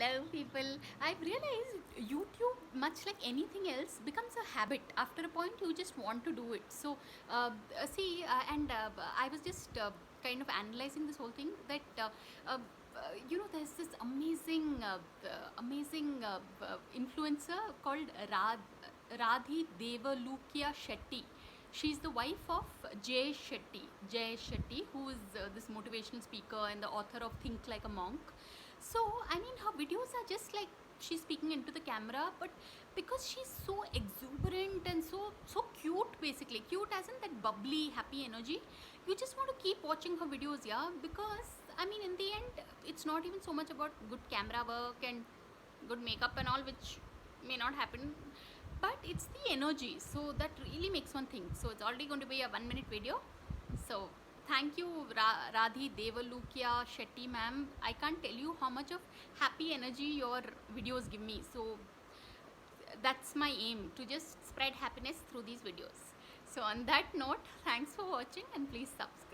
Hello, people. I've realized YouTube, much like anything else, becomes a habit. After a point, you just want to do it. So, I was just kind of analyzing this whole thing that there's this amazing influencer called Radhi Devalukia Shetty. She's the wife of Jay Shetty, who is this motivational speaker and the author of Think Like a Monk. So, I mean, her videos are just like she's speaking into the camera, but because she's so exuberant and so cute, basically cute as in that bubbly, happy energy, you just want to keep watching her videos, yeah. Because I mean, in the end, it's not even so much about good camera work and good makeup and all, which may not happen, but it's the energy. So that really makes one think. So it's already going to be a 1 minute video. So thank you, Radhi Devalukia Shetty ma'am. I can't tell you how much of happy energy your videos give me. So that's my aim, to just spread happiness through these videos. So on that note, thanks for watching and please subscribe.